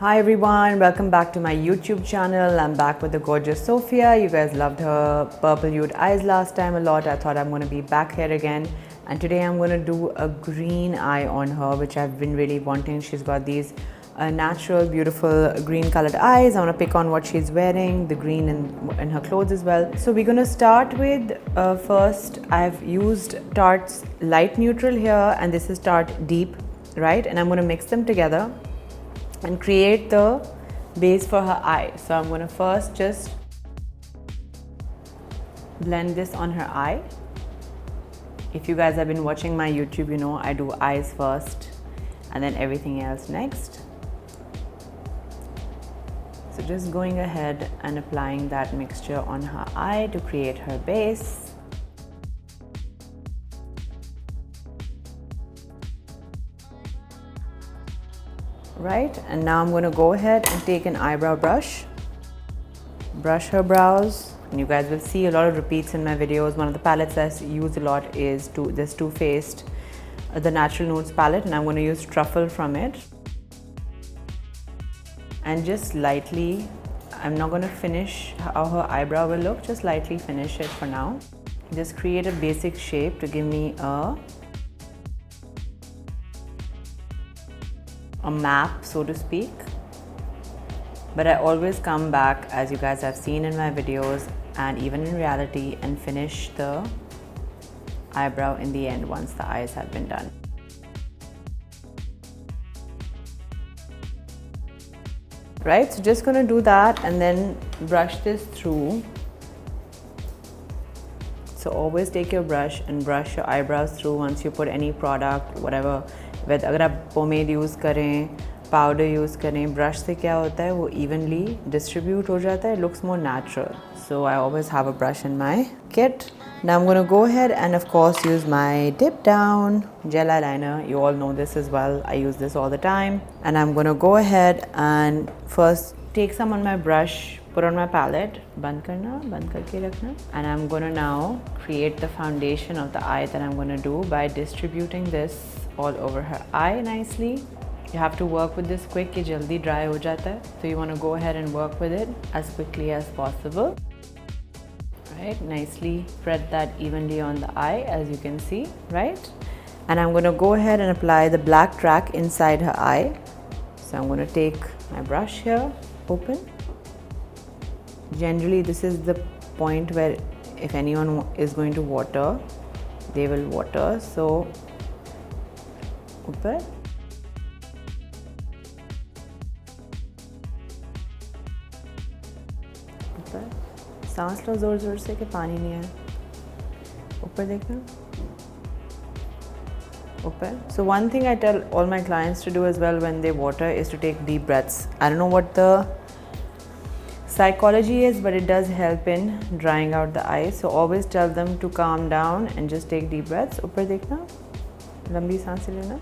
Hi everyone, welcome back to my YouTube channel. I'm back with the gorgeous Sophia. You guys loved her purple hued eyes last time a lot. I thought I'm going to be back here again. And today I'm going to do a green eye on her, which I've been really wanting. She's got these natural, beautiful green colored eyes. I want to pick on what she's wearing, the green in her clothes as well. So we're going to start with first, I've used Tarte's Light Neutral here, and this is Tarte Deep, right? And I'm going to mix them together and create the base for her eye. So I'm going to first just blend this on her eye. If you guys have been watching my YouTube, you know I do eyes first and then everything else next. So just going ahead and applying that mixture on her eye to create her base. Right, and now I'm going to go ahead and take an eyebrow brush, brush her brows, and you guys will see a lot of repeats in my videos. One of the palettes I use a lot is this Too Faced, the Natural Nudes palette, and I'm going to use Truffle from it. And just lightly, I'm not going to finish how her eyebrow will look, just lightly finish it for now. Just create a basic shape to give me a map, so to speak. But I always come back, as you guys have seen in my videos and even in reality, and finish the eyebrow in the end once the eyes have been done. Right, so just gonna do that and then brush this through. So always take your brush and brush your eyebrows through once you put any product, whatever. अगर आप pomade use करें, powder use करें, brush से क्या होता है वो evenly distribute हो जाता है, looks more natural. So I always have a brush in my kit. Now I'm going to go ahead and of course use my dip down gel eyeliner. You all know this as well. I use this all the time. And I'm going to go ahead and first take some on my brush, put on my palette, band karke rakhna. And I'm going to now create the foundation of the eye that I'm going to do by distributing this all over her eye nicely. You have to work with this quick, ये जल्दी dry हो जाता है. So you want to go ahead and work with it as quickly as possible. Right, nicely spread that evenly on the eye, as you can see, right? And I'm going to go ahead and apply the black track inside her eye. So I'm going to take my brush here, open. Generally, this is the point where if anyone is going to water, they will water. So ऊपर, ऊपर, सांस लो जोर जोर से कि पानी नहीं है, ऊपर देखना, ऊपर. So one thing I tell all my clients to do as well when they water is to take deep breaths. I don't know what the psychology is, but it does help in drying out the eyes. So always tell them to calm down and just take deep breaths. ऊपर देखना, लंबी सांसें लेना.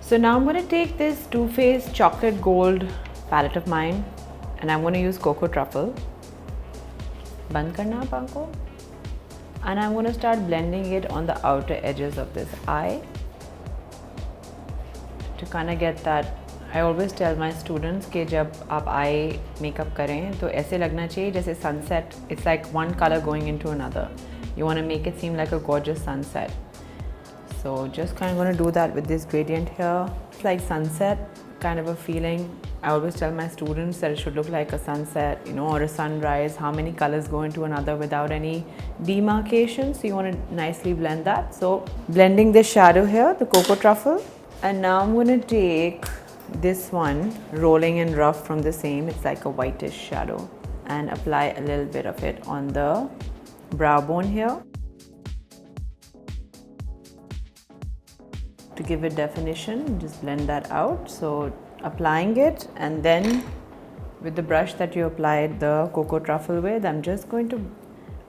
So now I'm going to take this Too Faced Chocolate Gold palette of mine and I'm going to use Cocoa Truffle. Band karna aap aankho. And I'm going to start blending it on the outer edges of this eye to kind of get that. I always tell my students कि जब आप eye makeup करें तो ऐसे लगना चाहिए जैसे sunset. It's like one color going into another. You want to make it seem like a gorgeous sunset. So just kind of going to do that with this gradient here. It's like sunset kind of a feeling. I always tell my students that it should look like a sunset, you know, or a sunrise. How many colors go into another without any demarcation. So you want to nicely blend that. So blending this shadow here, the Cocoa Truffle. And now I'm going to take this one, Rolling in Rough from the same. It's like a whitish shadow. And apply a little bit of it on the brow bone here. To give it definition, just blend that out. So applying it, and then with the brush that you applied the Cocoa Truffle with, I'm just going to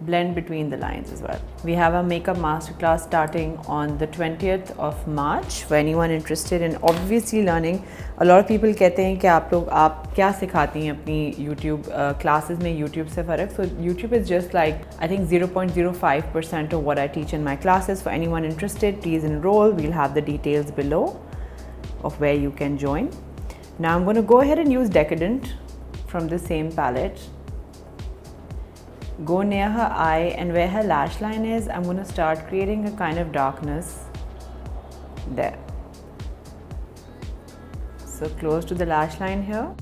blend between the lines as well. We have a makeup masterclass starting on the 20th of March for anyone interested in obviously learning. A lot of people कहते हैं कि आप क्या सिखाती हैं अपनी YouTube classes में YouTube से फ़र्क. So YouTube is just like I think 0.05% of what I teach in my classes. For anyone interested, please enroll. We'll have the details below of where you can join. Now I'm going to go ahead and use Decadent from the same palette. Go near her eye, and where her lash line is, I'm going to start creating a kind of darkness there. So close to the lash line here.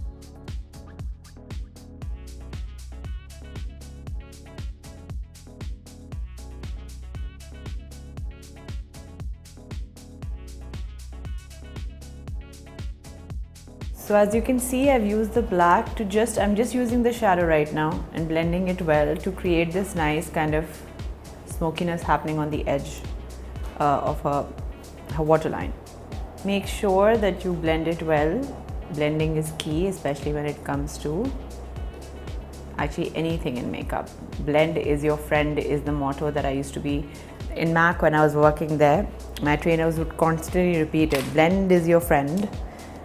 So as you can see, I've used the black to I'm just using the shadow right now and blending it well to create this nice kind of smokiness happening on the edge of her waterline. Make sure that you blend it well. Blending is key, especially when it comes to actually anything in makeup. Blend is your friend is the motto that I used to be in MAC when I was working there. My trainers would constantly repeat it. Blend is your friend.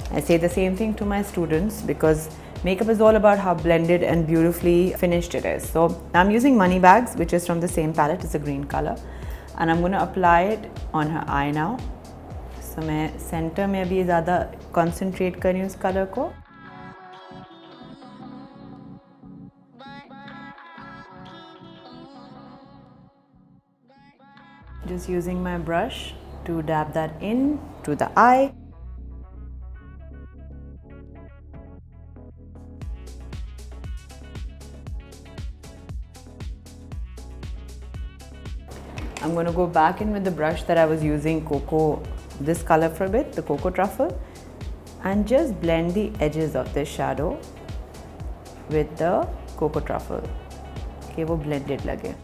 I say the same thing to my students because makeup is all about how blended and beautifully finished it is. So I'm using Money Bags, which is from the same palette. It's a green color, and I'm going to apply it on her eye now. So मैं center में अभी ज़्यादा concentrate कर रही हूँ इस color को. Just using my brush to dab that in to the eye. I'm going to go back in with the brush that I was using, this color for a bit, the Cocoa Truffle, and just blend the edges of this shadow with the Cocoa Truffle. Okay, वो blended लगे.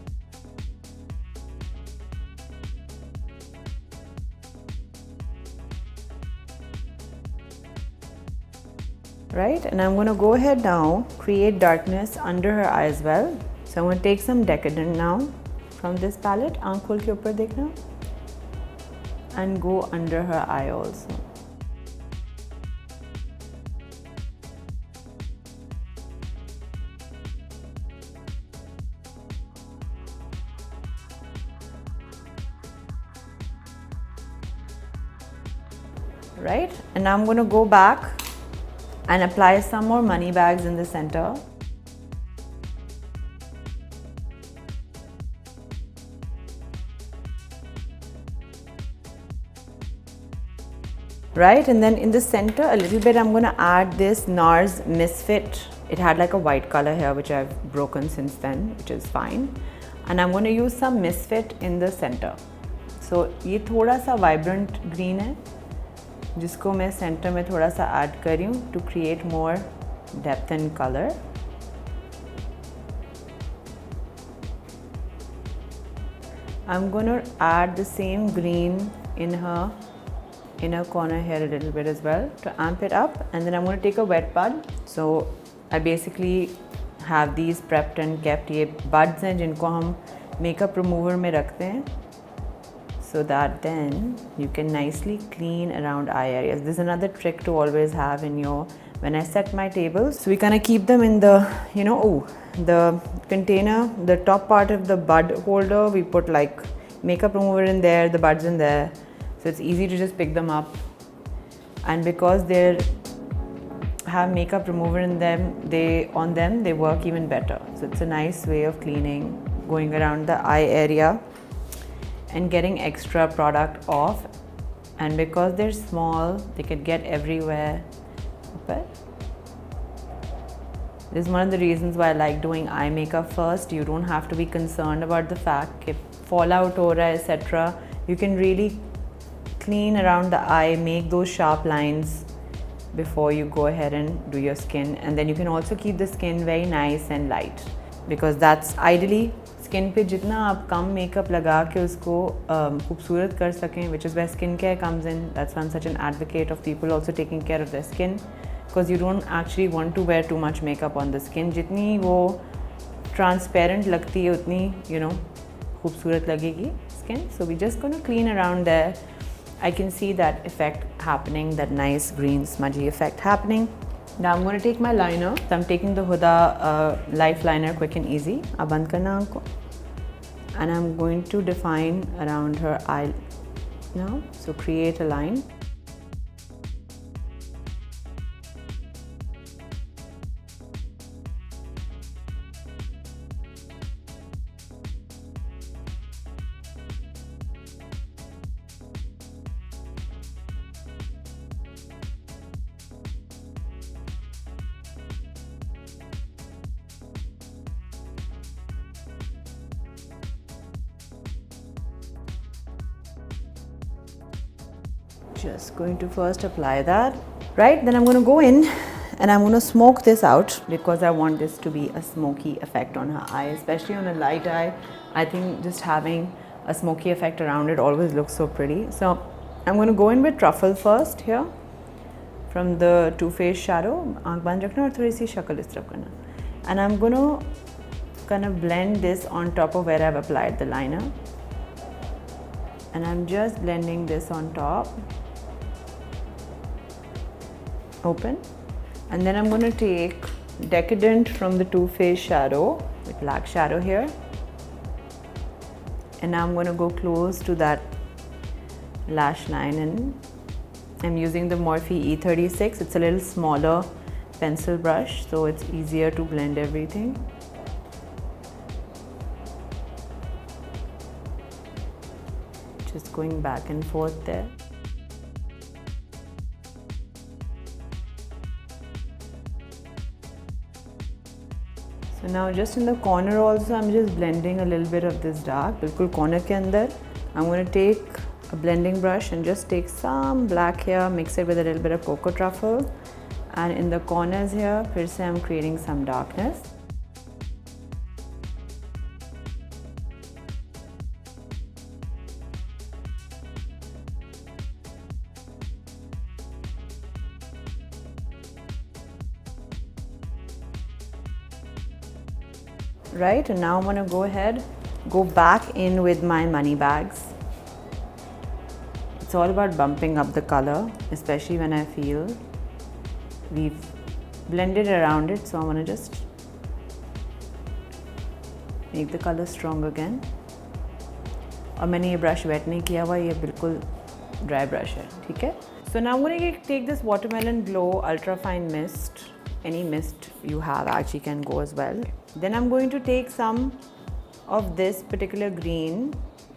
Right, and I'm going to go ahead now, create darkness under her eye as well. So I'm going to take some Decadent now from this palette, आँख खोल के ऊपर देखना, and go under her eye also. Right, and now I'm going to go back and apply some more Money Bags in the center. Right, and then in the center a little bit I'm going to add this NARS Misfit. It had like a white color here which I've broken since then, which is fine, and I'm going to use some Misfit in the center. So ये थोड़ा सा vibrant green है जिसको मैं center में थोड़ा सा add कर रही हूँ to create more depth and color. I'm going to add the same green in her inner corner here a little bit as well to amp it up, and then I'm going to take a wet bud. So I basically have these prepped and kept. ये buds हैं जिनको हम makeup remover में रखते हैं, so that then you can nicely clean around eye areas. This is another trick to always have in your, when I set my tables, so we kind of keep them in the, the container, the top part of the bud holder, we put like makeup remover in there, the buds in there. So it's easy to just pick them up, and because they have makeup remover in them, they work even better. So it's a nice way of cleaning, going around the eye area and getting extra product off. And because they're small, they can get everywhere. But this is one of the reasons why I like doing eye makeup first. You don't have to be concerned about the fact if fallout हो रहा है, etc. You can really clean around the eye, make those sharp lines before you go ahead and do your skin. And then you can also keep the skin very nice and light, because that's ideally skin पे जितना आप कम makeup लगा के उसको खूबसूरत कर सकें, which is where skincare comes in. That's why I'm such an advocate of people also taking care of their skin, because you don't actually want to wear too much makeup on the skin. जितनी वो transparent लगती है उतनी खूबसूरत लगेगी skin. So we just gonna clean around there. I can see that effect happening, that nice green smudgy effect happening. Now I'm going to take my liner. So I'm taking the Huda Life Liner Quick and Easy. अब बंद करना आँख को. And I'm going to define around her eye now. So create a line. Just going to first apply that. Right, then I'm going to go in and I'm going to smoke this out because I want this to be a smoky effect on her eye, especially on a light eye. I think just having a smoky effect around it always looks so pretty. So I'm going to go in with truffle first here from the Too Faced shadow. आँख बंद रखना और थोड़ी सी शक्ल इस तरफ करना. And I'm going to kind of blend this on top of where I've applied the liner. And I'm just blending this on top. Open. And then I'm going to take Decadent from the Too Faced shadow with black shadow here. And now I'm going to go close to that lash line, and I'm using the Morphe E36. It's a little smaller pencil brush, so it's easier to blend everything. Just going back and forth there. So now just in the corner also, I'm just blending a little bit of this dark. बिल्कुल corner के अंदर, I'm going to take a blending brush and just take some black here, mix it with a little bit of cocoa truffle, and in the corners here, फिर से I'm creating some darkness. Right, and now I'm going to go ahead, go back in with my money bags. It's all about bumping up the color, especially when I feel we've blended around it. So I want to just make the color strong again. और मैंने ये brush wet नहीं किया हुआ, ये बिल्कुल dry brush है, ठीक है? So now I'm going to take this Watermelon Glow Ultra Fine Mist. Any mist you have actually can go as well. Then I'm going to take some of this particular green,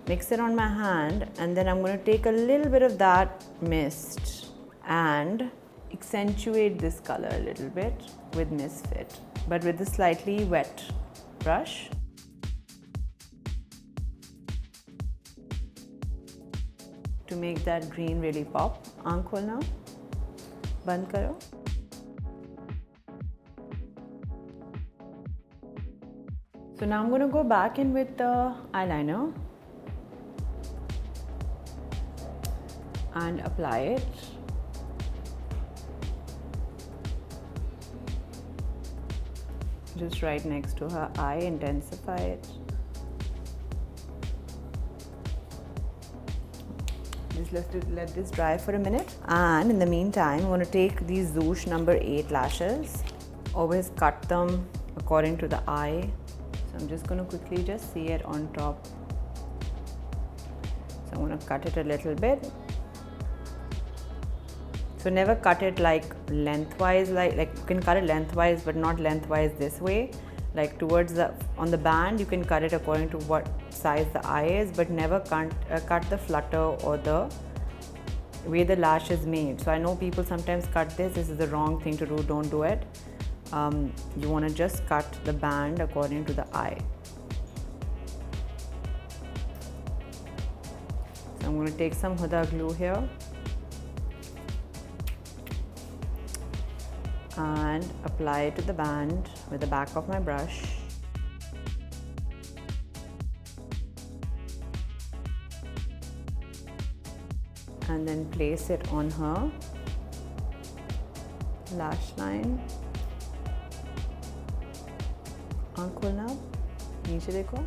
mix it on my hand, and then I'm going to take a little bit of that mist and accentuate this color a little bit with Misfit, but with a slightly wet brush. To make that green really pop. आँख खोलना, बंद करो. So now I'm going to go back in with the eyeliner and apply it. Just right next to her eye, intensify it. Just let this dry for a minute. And in the meantime, I'm going to take these Zoosh number 8 lashes. Always cut them according to the eye. So I'm just going to quickly just see it on top. So I'm going to cut it a little bit. So never cut it like lengthwise, like you can cut it lengthwise, but not lengthwise this way. Like towards the, on the band, you can cut it according to what size the eye is, but never cut the flutter or the way the lash is made. So I know people sometimes cut this. This is the wrong thing to do. Don't do it. You want to just cut the band according to the eye. So I'm going to take some Huda glue here and apply it to the band with the back of my brush. And then place it on her lash line. आँख खोलना. नीचे देखो.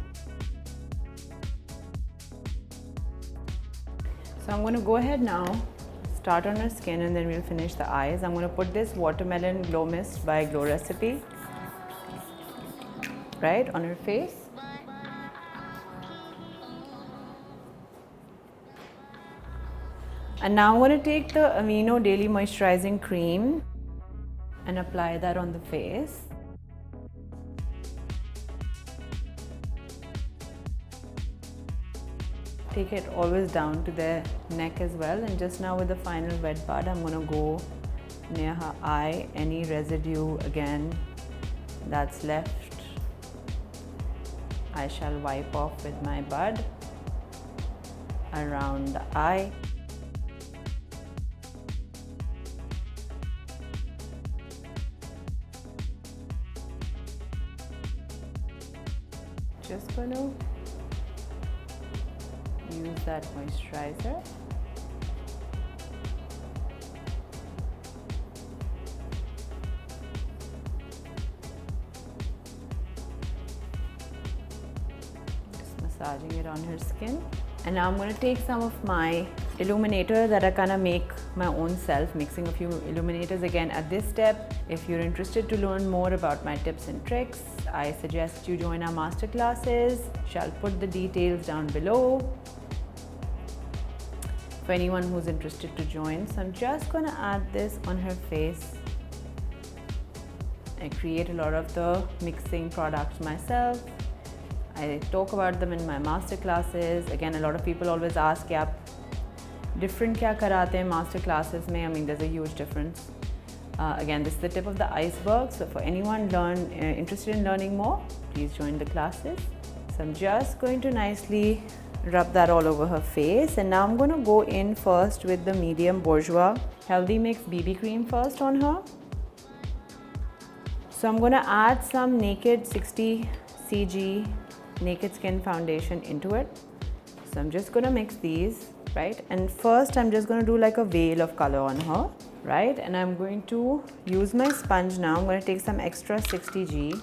So I'm going to go ahead now, start on her skin, and then we'll finish the eyes. I'm going to put this Watermelon Glow Mist by Glow Recipe right on her face. And now I'm going to take the Amino Daily Moisturizing Cream and apply that on the face. Take it always down to the neck as well, and just now with the final wet bud, I'm going to go near her eye. Any residue again that's left, I shall wipe off with my bud around the eye. Just going to use that moisturizer. Just massaging it on her skin. And now I'm going to take some of my illuminator that I kind of make my own self, mixing a few illuminators again at this step. If you're interested to learn more about my tips and tricks, I suggest you join our masterclasses. Shall put the details down below for anyone who's interested to join. So I'm just going to add this on her face. I create a lot of the mixing products myself. I talk about them in my masterclasses. Again, a lot of people always ask, "Kya different kya karate hain masterclasses mein?" I mean, there's a huge difference. Again, this is the tip of the iceberg. So for anyone interested in learning more, please join the classes. So I'm just going to nicely rub that all over her face, and now I'm going to go in first with the medium bourgeois healthy mix BB cream first on her. So I'm going to add some Naked 60 cg Naked Skin foundation into it. So I'm just going to mix these, right? And first I'm just going to do like a veil of color on her, right? And I'm going to use my sponge now. I'm going to take some extra 60G.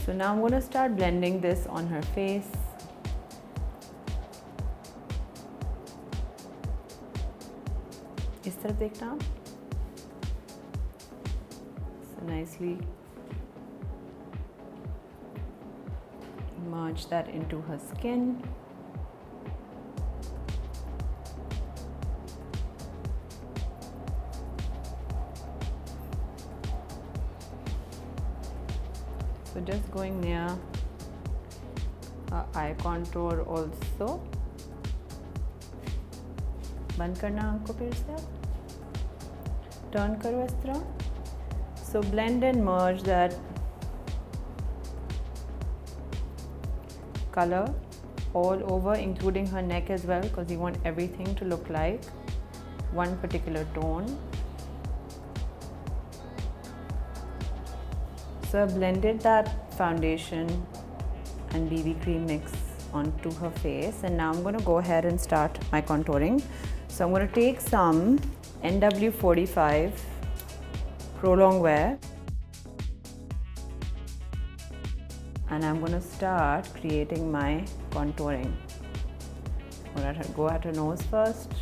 So now I'm going to start blending this on her face. इस तरफ देखना आप. So nicely merge that into her skin. So just going near her eye contour also. बंद करना आँख को फिर से आप. Turn करो इस तरह. So blend and merge that color all over, including her neck as well, because you want everything to look like one particular tone. So I blended that foundation and BB cream mix onto her face, and now I'm going to go ahead and start my contouring. So I'm going to take some NW45 Prolong Wear, and I'm going to start creating my contouring. Go at her nose first,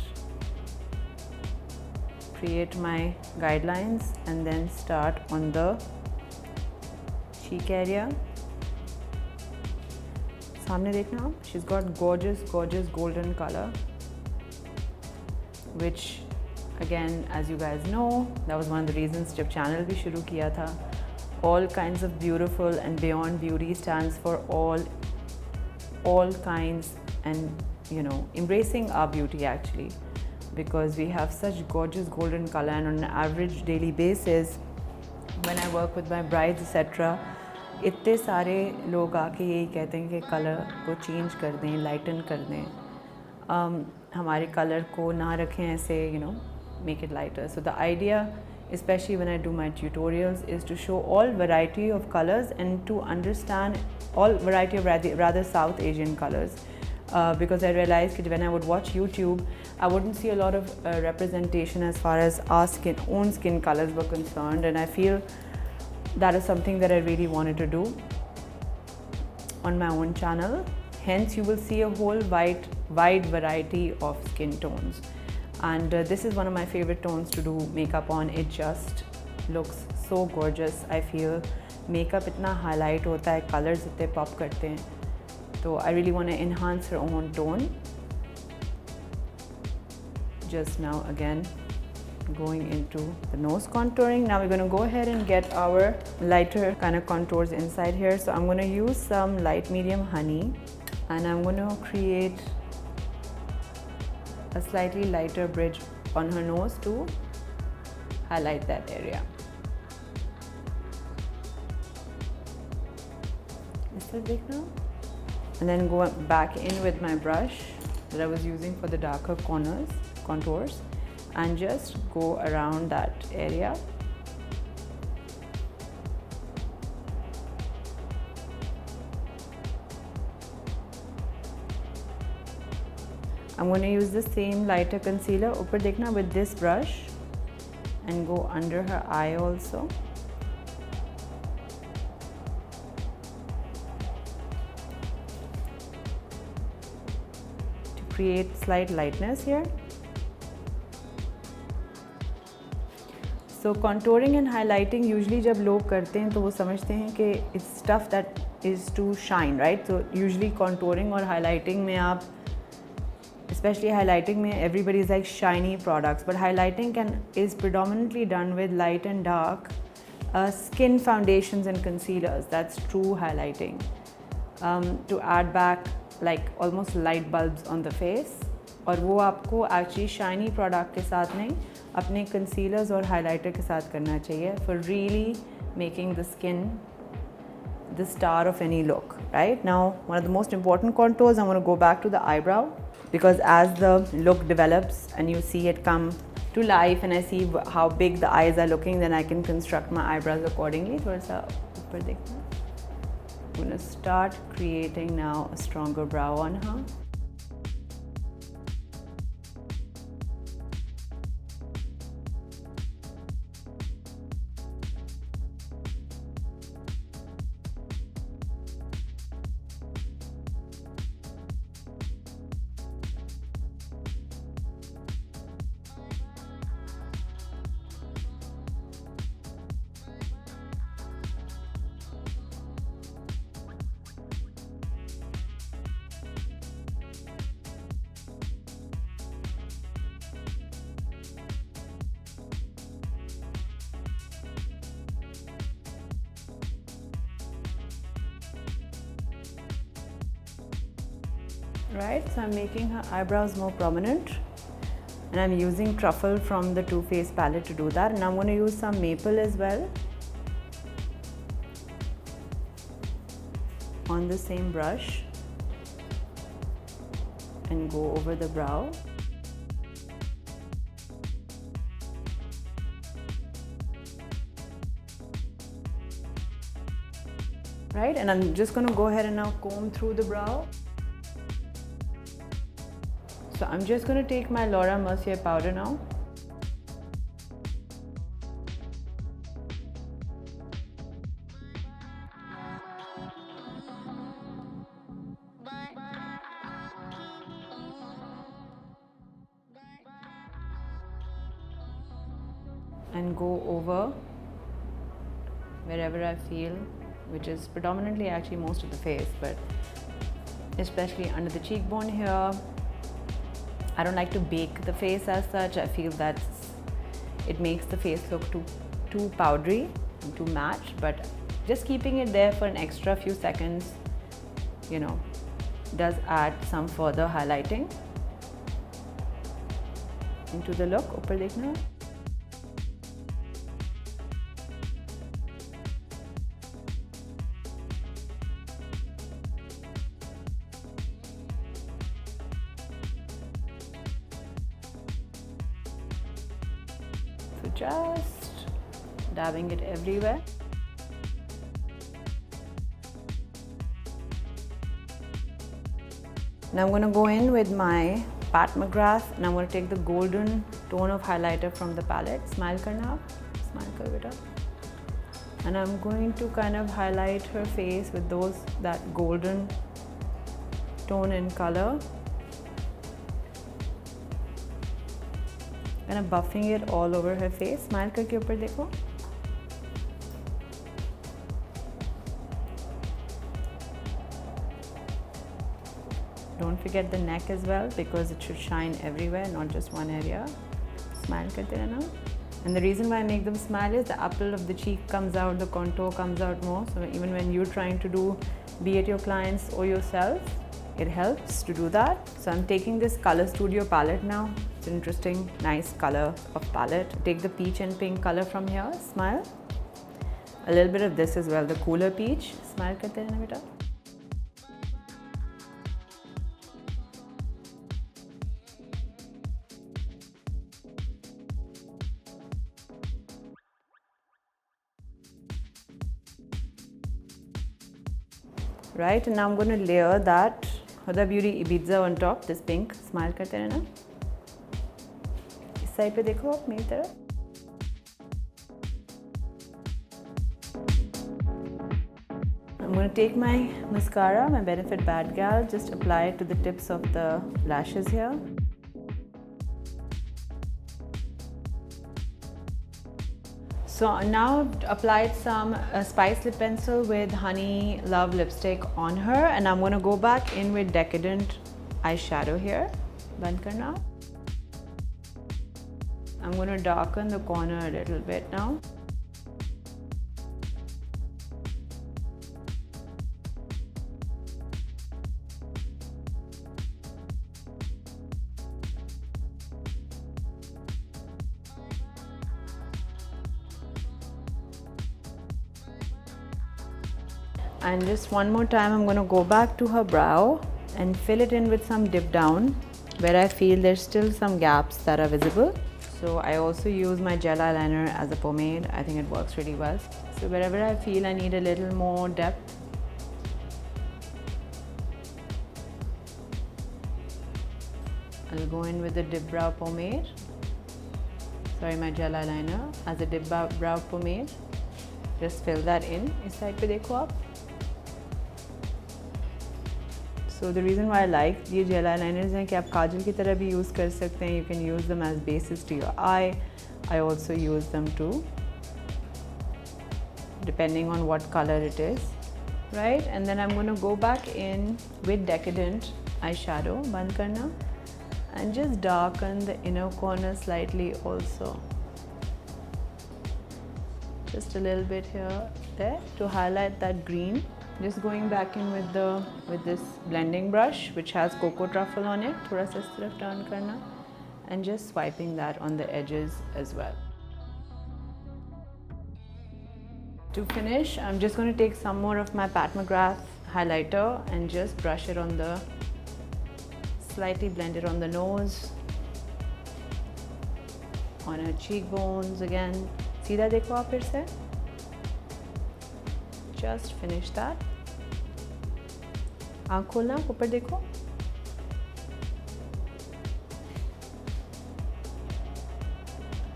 create my guidelines, and then start on the cheek area. सामने देखना आप. She's got gorgeous golden color, which again, as you guys know, that was one of the reasons जब channel भी शुरू किया था. All kinds of beautiful and beyond beauty stands for all kinds, and embracing our beauty actually, because we have such gorgeous golden color, and on an average daily basis when I work with my brides etc, इतने सारे लोग आके यही कहते हैं कि colour को change कर दें, लाइटन कर दें, हमारे कलर को ना रखें ऐसे, make it lighter. So the idea, especially when I do my tutorials, is to show all variety of colors and to understand all variety of rather South Asian colors, because I realized that when I would watch YouTube, I wouldn't see a lot of representation as far as our own skin colors were concerned, and I feel that is something that I really wanted to do. on my own channel. Hence, you will see a whole wide variety of skin tones. And this is one of my favorite tones to do makeup on. It just looks so gorgeous. I feel makeup itna highlight hota hai, colors itte pop karte hain. So I really want to enhance her own tone. Just now again going into the nose contouring. Now we're going to go ahead and get our lighter kind of contours inside here. So I'm going to use some light medium honey, and I'm going to create a slightly lighter bridge on her nose to highlight that area. Is that big now? And then go back in with my brush that I was using for the darker contours, and just go around that area. I'm going to use the same lighter concealer upar dekhna with this brush and go under her eye also. To create slight lightness here. So contouring and highlighting usually जब लोग करते हैं तो वो समझते हैं कि it's stuff that is to shine, right? So usually contouring और highlighting में आप, especially highlighting में, everybody is like shiny products, but highlighting is predominantly done with light and dark skin foundations and concealers. That's true highlighting. To add back like almost light bulbs on the face, और वो आपको actually shiny product के साथ नहीं, अपने concealers और highlighter के साथ करना चाहिए for really making the skin the star of any look. Right now, one of the most important contours, I'm going to go back to the eyebrow, because as the look develops and you see it come to life and I see how big the eyes are looking, then I can construct my eyebrows accordingly. थोड़ा सा ऊपर देखना. I'm going to start creating now a stronger brow on her. Right, so I'm making her eyebrows more prominent, and I'm using Truffle from the Too Faced palette to do that, and I'm going to use some maple as well on the same brush and go over the brow. Right, and I'm just going to go ahead and now comb through the brow. So I'm just going to take my Laura Mercier powder now. And go over wherever I feel, which is predominantly actually most of the face, but especially under the cheekbone here. I don't like to bake the face as such. I feel that it makes the face look too powdery and too matte, but just keeping it there for an extra few seconds, you know, does add some further highlighting into the look. Upar dekhna. Just dabbing it everywhere. Now I'm going to go in with my Pat McGrath, and I'm going to take the golden tone of highlighter from the palette. Smile karna, smile kar beta. And I'm going to kind of highlight her face with that golden tone and color. Kind of buffing it all over her face. Smile करके ऊपर देखो. Don't forget the neck as well, because it should shine everywhere, not just one area. Smile करते रहना. And the reason why I make them smile is the apple of the cheek comes out, the contour comes out more. So even when you're trying to do, be it your clients or yourself, it helps to do that. So I'm taking this Color Studio palette now. It's an interesting, nice color of palette. Take the peach and pink color from here. Smile. A little bit of this as well, the cooler peach. Smile करते रहना बेटा. Right, and now I'm going to layer that Huda Beauty Ibiza on top, this pink. Smile करते रहना. इस side पे देखो आप मेरी तरफ. I'm going to take my mascara, my Benefit Bad Gal, just apply it to the tips of the lashes here. So now I've applied some Spice lip pencil with Honey Love lipstick on her, and I'm going to go back in with Decadent eyeshadow here. Band karna. I'm going to darken the corner a little bit now. And just one more time, I'm going to go back to her brow and fill it in with some dip down where I feel there's still some gaps that are visible. So I also use my gel eyeliner as a pomade. I think it works really well. So wherever I feel I need a little more depth, I'll go in with the dip brow pomade. Sorry, my gel eyeliner as a dip brow pomade. Just fill that in. इस side पे देखो आप. So the reason why I like these gel eyeliners है कि आप काजल की तरह भी use कर सकते हैं. You can use them as bases to your eye. I also use them too, depending on what color it is, right? And then I'm going to go back in with Decadent eyeshadow, बंद करना, and just darken the inner corner slightly also. Just a little bit here, there, to highlight that green. Just going back in with this blending brush which has cocoa truffle on it. थोड़ा सा इस तरफ turn करना, and just swiping that on the edges as well. To finish, I'm just going to take some more of my Pat McGrath highlighter and just brush it on the, slightly blend it on the nose, on her cheekbones again. सीधा देखो आप फिर से. Just finish that. आँख खोलना, ऊपर देखो.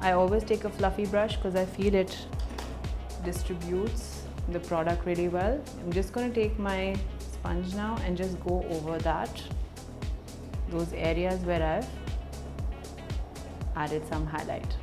I always take a fluffy brush because I feel it distributes the product really well. I'm just going to take my sponge now and just go over that, those areas where I've added some highlight.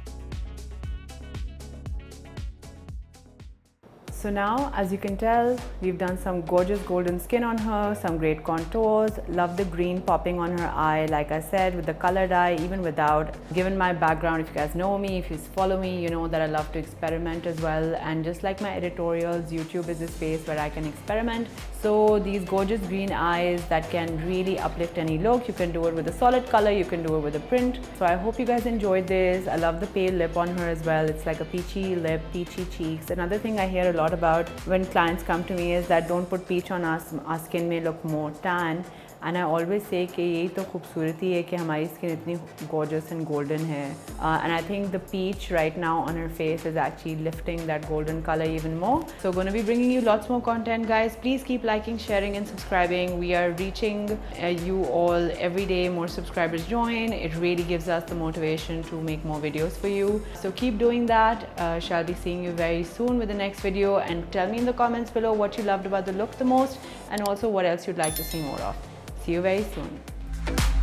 So now, as you can tell, we've done some gorgeous golden skin on her, some great contours. Love the green popping on her eye, like I said, with the colored eye, even without. Given my background, if you guys know me, if you follow me, you know that I love to experiment as well. And just like my editorials, YouTube is a space where I can experiment. So these gorgeous green eyes that can really uplift any look. You can do it with a solid color, you can do it with a print. So I hope you guys enjoyed this. I love the pale lip on her as well. It's like a peachy lip, peachy cheeks. Another thing I hear a lot about when clients come to me is that don't put peach on us, our skin may look more tan. and I always say कि यही तो खूबसूरती है कि हमारी skin इतनी gorgeous and golden है, and I think the peach right now on her face is actually lifting that golden color even more. So going to be bringing you lots more content, guys. Please keep liking, sharing and subscribing. We are reaching you all every day. More subscribers join. It really gives us the motivation to make more videos for you. So keep doing that. Shall be seeing you very soon with the next video, and tell me in the comments below what you loved about the look the most, and also what else you'd like to see more of. See you very soon.